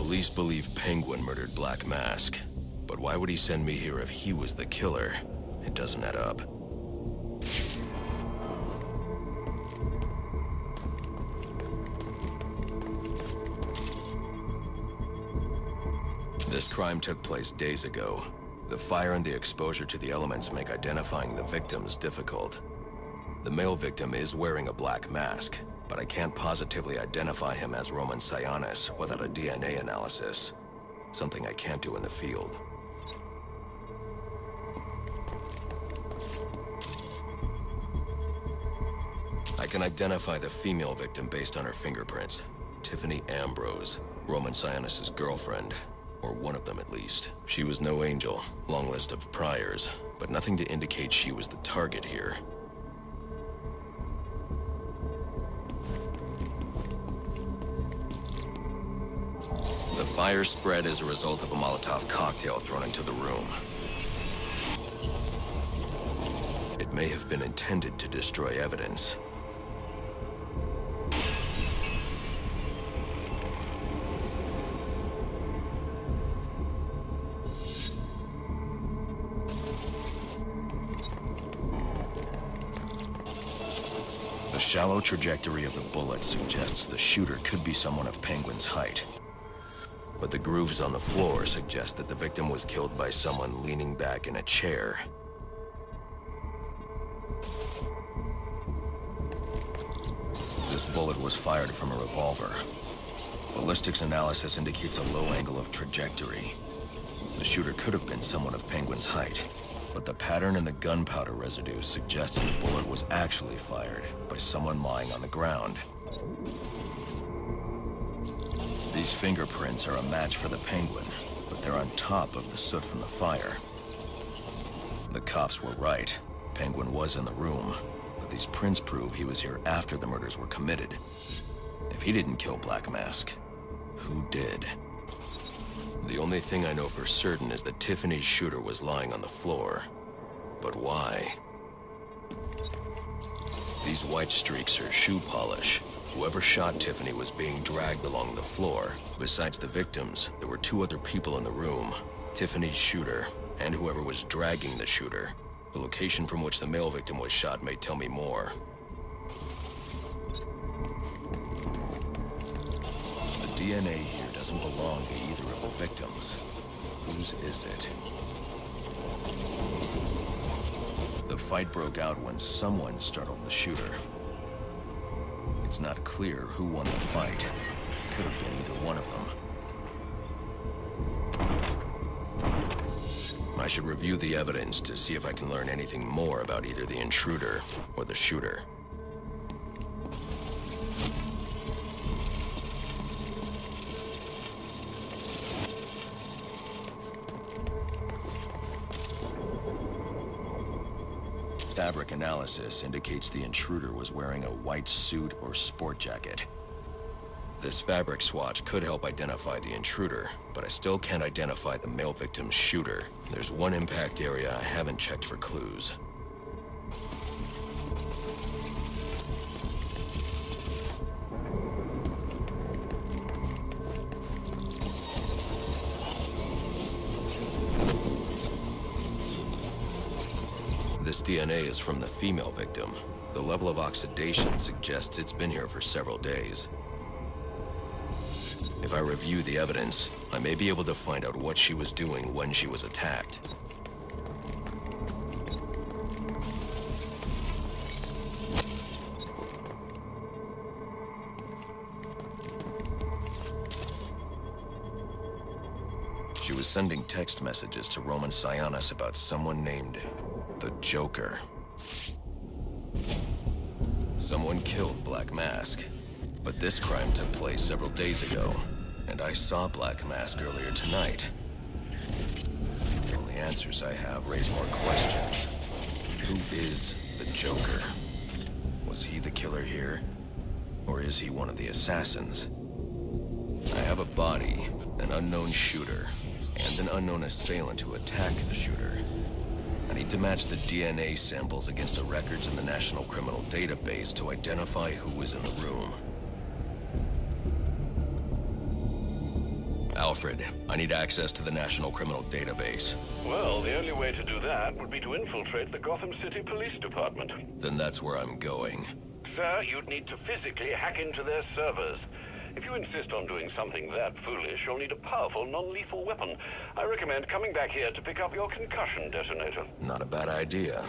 Police believe Penguin murdered Black Mask. But why would he send me here if he was the killer? It doesn't add up. This crime took place days ago. The fire and the exposure to the elements make identifying the victims difficult. The male victim is wearing a black mask, but I can't positively identify him as Roman Sionis without a DNA analysis. Something I can't do in the field. I can identify the female victim based on her fingerprints. Tiffany Ambrose, Roman Sionis' girlfriend. Or one of them at least. She was no angel, long list of priors, but nothing to indicate she was the target here. The fire spread as a result of a Molotov cocktail thrown into the room. It may have been intended to destroy evidence. The shallow trajectory of the bullet suggests the shooter could be someone of Penguin's height. But the grooves on the floor suggest that the victim was killed by someone leaning back in a chair. This bullet was fired from a revolver. Ballistics analysis indicates a low angle of trajectory. The shooter could have been someone of Penguin's height. But the pattern in the gunpowder residue suggests the bullet was actually fired by someone lying on the ground. These fingerprints are a match for the Penguin, but they're on top of the soot from the fire. The cops were right. Penguin was in the room, but these prints prove he was here after the murders were committed. If he didn't kill Black Mask, who did? The only thing I know for certain is that Tiffany's shooter was lying on the floor. But why? These white streaks are shoe polish. Whoever shot Tiffany was being dragged along the floor. Besides the victims, there were two other people in the room. Tiffany's shooter, and whoever was dragging the shooter. The location from which the male victim was shot may tell me more. The DNA here doesn't belong to either of the victims. Whose is it? The fight broke out when someone startled the shooter. It's not clear who won the fight. It could have been either one of them. I should review the evidence to see if I can learn anything more about either the intruder or the shooter. Fabric analysis indicates the intruder was wearing a white suit or sport jacket. This fabric swatch could help identify the intruder, but I still can't identify the male victim's shooter. There's one impact area I haven't checked for clues. This DNA is from the female victim. The level of oxidation suggests it's been here for several days. If I review the evidence, I may be able to find out what she was doing when she was attacked. She was sending text messages to Roman Sionis about someone named the Joker. Someone killed Black Mask, but this crime took place several days ago, and I saw Black Mask earlier tonight. The only answers I have raise more questions. Who is the Joker? Was he the killer here? Or is he one of the assassins? I have a body, an unknown shooter, and an unknown assailant who attacked the shooter. I need to match the DNA samples against the records in the National Criminal Database to identify who was in the room. Alfred, I need access to the National Criminal Database. Well, the only way to do that would be to infiltrate the Gotham City Police Department. Then that's where I'm going. Sir, you'd need to physically hack into their servers. If you insist on doing something that foolish, you'll need a powerful, non-lethal weapon. I recommend coming back here to pick up your concussion detonator. Not a bad idea.